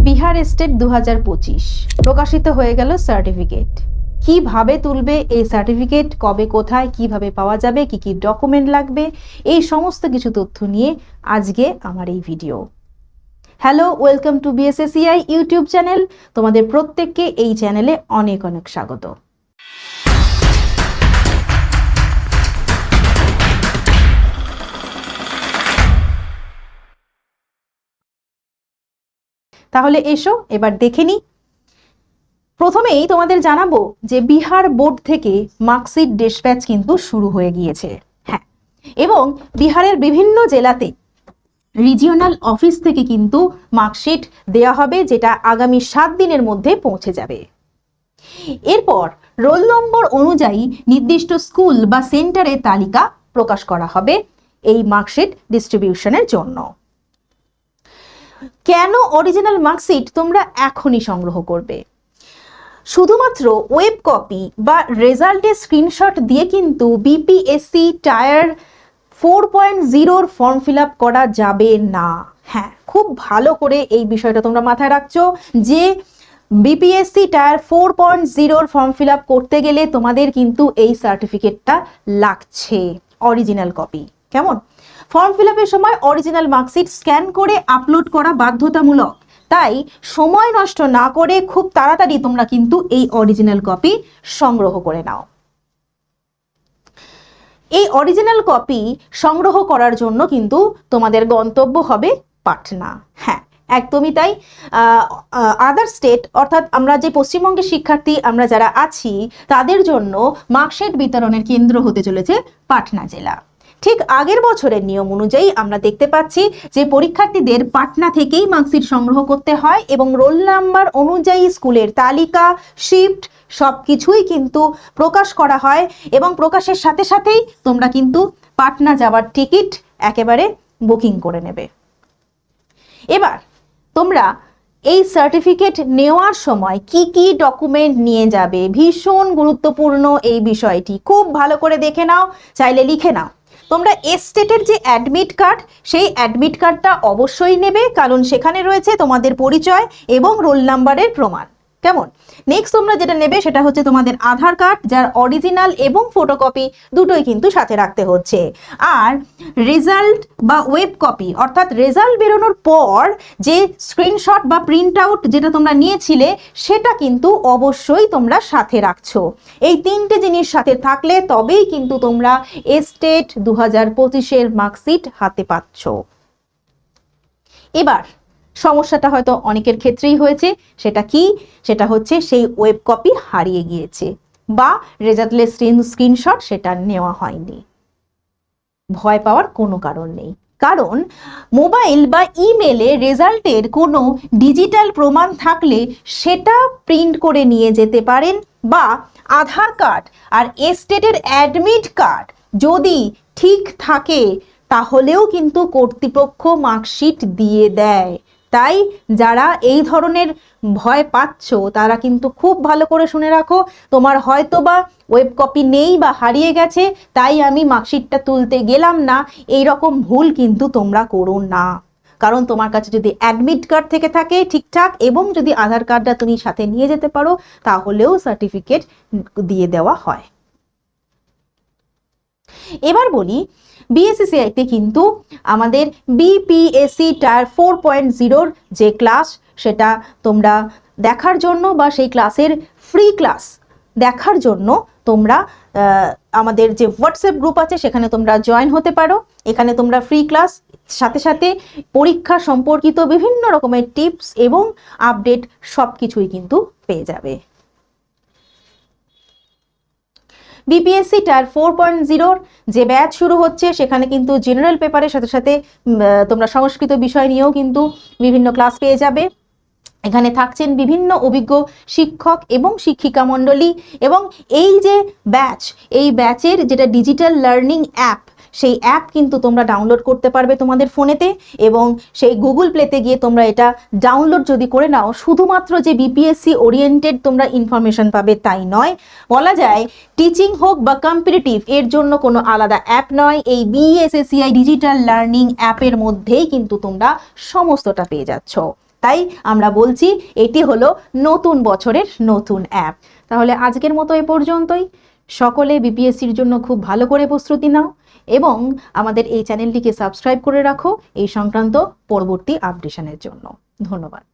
Bihar state 2025 প্রকাশিত হয়ে গেল সার্টিফিকেট। কিভাবে তুলবে এই সার্টিফিকেট, কবে কোথায় কিভাবে পাওয়া যাবে, কি কি ডকুমেন্ট লাগবে, এই সমস্ত কিছু তথ্য নিয়ে আজকে আমার এই video. Hello, welcome to BSACI YouTube channel. তোমাদের প্রত্যেককে এই চ্যানেলে অনেক অনেক স্বাগত। তাহলে এসো এবার দেখে নিই। প্রথমেই তোমাদের জানাবো যে বিহার বোর্ড থেকে মার্কশিট ডিসপ্যাচ কিন্তু শুরু হয়ে গিয়েছে। হ্যাঁ, এবং বিহারের বিভিন্ন জেলাতে রিজিওনাল অফিস থেকে কিন্তু মার্কশিট দেয়া হবে, যেটা আগামী 7 দিনের মধ্যে পৌঁছে যাবে। এরপর রোল নম্বর অনুযায়ী নির্দিষ্ট স্কুল বা সেন্টারের তালিকা প্রকাশ করা হবে এই মার্কশিট ডিস্ট্রিবিউশনের জন্য। কেন অরিজিনাল মার্কশিট তোমরা এখনই সংগ্রহ করবে? শুধুমাত্র ওয়েব কপি বা রেজাল্টের স্ক্রিনশট দিয়ে কিন্তু BPSC tyre 4.0 form fill up করা যাবে না। হ্যাঁ, খুব ভালো করে এই বিষয়টা তোমরা মাথায় রাখছো যে BPSC tyre 4.0 form fill up করতে গেলে তোমাদের কিন্তু এই সার্টিফিকেটটা লাগছে, অরিজিনাল কপি। কেমন? ফর্ম ফিল আপের সময় অরিজিনাল মার্কশিট স্ক্যান করে আপলোড করা বাধ্যতামূলক। তাই সময় নষ্ট না করে খুব তাড়াতাড়ি তোমরা কিন্তু এই অরিজিনাল কপি সংগ্রহ করে নাও। এই অরিজিনাল কপি সংগ্রহ করার জন্য কিন্তু তোমাদের গন্তব্য হবে পাটনা। হ্যাঁ, একদমই তাই। আদার স্টেট অর্থাৎ আমরা যে পশ্চিমবঙ্গের শিক্ষার্থী আমরা যারা আছি তাদের জন্য মার্কশিট বিতরণের কেন্দ্র হতে চলেছে পাটনা জেলা। ঠিক আগের বছরের নিয়ম অনুযায়ী আমরা দেখতে পাচ্ছি যে পরীক্ষার্থীদের পাটনা থেকেই মার্কশিট সংগ্রহ করতে হয় এবং রোল নাম্বার অনুযায়ী স্কুলের তালিকা, শিফট সবকিছুই কিন্তু প্রকাশ করা হয় এবং প্রকাশের সাথে সাথেই তোমরা কিন্তু পাটনা যাওয়ার টিকিট একেবারে বুকিং করে নেবে। এবার তোমরা এই সার্টিফিকেট নেওয়ার সময় কি কি ডকুমেন্ট নিয়ে যাবে, ভীষণ গুরুত্বপূর্ণ এই বিষয়টি, খুব ভালো করে দেখে নাও, চাইলে লিখে নাও। তোমরা স্টেটের যে অ্যাডমিট কার্ড, সেই অ্যাডমিট কার্ডটা অবশ্যই নেবে, কারণ সেখানে রয়েছে তোমাদের পরিচয় এবং রোল নাম্বারের প্রমাণ। কেমন? নেক্সট তোমরা যেটা নেবে সেটা হচ্ছে তোমাদের আধার কার্ড, যার অরিজিনাল এবং ফটোকপি দুটোই কিন্তু সাথে রাখতে হচ্ছে। আর রেজাল্ট বা ওয়েব কপি অর্থাৎ রেজাল্ট বেরোনোর পর যে স্ক্রিনশট বা প্রিন্ট আউট যেটা তোমরা নিয়েছিলে সেটা কিন্তু অবশ্যই তোমরা সাথে রাখছো। এই তিনটে জিনিস সাথে থাকলে তবেই কিন্তু তোমরা স্টেট 2025-এর মার্কশিট হাতে পাচ্ছ। এবার সমস্যাটা হয়তো অনেকের ক্ষেত্রেই হয়েছে, সেটা কি? সেটা হচ্ছে সেই ওয়েব কপি হারিয়ে গিয়েছে বা রেজাল্টের স্ক্রিনশট সেটা নেওয়া হয়নি। ভয় পাওয়ার কোনো কারণ নেই, কারণ মোবাইল বা ইমেলে রেজাল্টের কোনো ডিজিটাল প্রমাণ থাকলে সেটা প্রিন্ট করে নিয়ে যেতে পারেন, বা আধার কার্ড আর স্টেটের অ্যাডমিট কার্ড যদি ঠিক থাকে তাহলেও কিন্তু কর্তৃপক্ষ মার্কশিট দিয়ে দেয়। তাই যারা এই ধরনের ভয় পাচ্ছ তারা কিন্তু খুব ভালো করে শুনে রাখো, তোমার হয়তো বা ওয়েব কপি নেই বা হারিয়ে গেছে তাই আমি মার্কশিটটা তুলতে গেলাম না, এই রকম ভুল কিন্তু তোমরা করো না। কারণ তোমার কাছে যদি অ্যাডমিট কার্ড থেকে থাকে ঠিকঠাক এবং যদি আধার কার্ডটা তুমি সাথে নিয়ে যেতে পারো তাহলেও সার্টিফিকেট দিয়ে দেওয়া হয়। এবার বলি, বিএসসিআইতে কিন্তু আমাদের বিপিএসসি টায়ার 4.0 যে ক্লাস সেটা তোমরা দেখার জন্য বা সেই ক্লাসের ফ্রি ক্লাস দেখার জন্য তোমরা আমাদের যে হোয়াটসঅ্যাপ গ্রুপ আছে সেখানে তোমরা জয়েন হতে পারো। এখানে তোমরা ফ্রি ক্লাস সাথে সাথে পরীক্ষা সম্পর্কিত বিভিন্ন রকমের টিপস এবং আপডেট সব কিছুই কিন্তু পেয়ে যাবে। বিপিএসসি টায়ার 4.0 যে ব্যাচ শুরু হচ্ছে সেখানে কিন্তু জেনারেল পেপারের সাথে সাথে তোমরা সংস্কৃত বিষয় নিয়েও কিন্তু বিভিন্ন ক্লাস পেয়ে যাবে। এখানে থাকছেন বিভিন্ন অভিজ্ঞ শিক্ষক এবং শিক্ষিকা মণ্ডলী, এবং এই যে ব্যাচ, এই ব্যাচের যেটা ডিজিটাল লার্নিং অ্যাপ, সেই অ্যাপ কিন্তু তোমরা ডাউনলোড করতে পারবে তোমাদের ফোনেতে, এবং সেই গুগল প্লেতে গিয়ে তোমরা এটা ডাউনলোড যদি করে নাও, শুধুমাত্র যে বিপিএসসি ওরিয়েন্টেড তোমরা ইনফরমেশন পাবে তাই নয়, বলা যায় টিচিং হোক বা কম্পিটিটিভ এর জন্য কোনো আলাদা অ্যাপ নয়, এই বিএসএসিআই ডিজিটাল লার্নিং অ্যাপের মধ্যেই কিন্তু তোমরা সমস্তটা পেয়ে যাচ্ছ। তাই আমরা বলছি এটি হলো নতুন বছরের নতুন অ্যাপ। তাহলে আজকের মতো এ পর্যন্তই। সকলে বিপিএসসির জন্য খুব ভালো করে প্রস্তুতি নাও এবং আমাদের এই চ্যানেলটিকে সাবস্ক্রাইব করে রাখো এই সংক্রান্ত পরবর্তী আপডেশনের জন্য। ধন্যবাদ।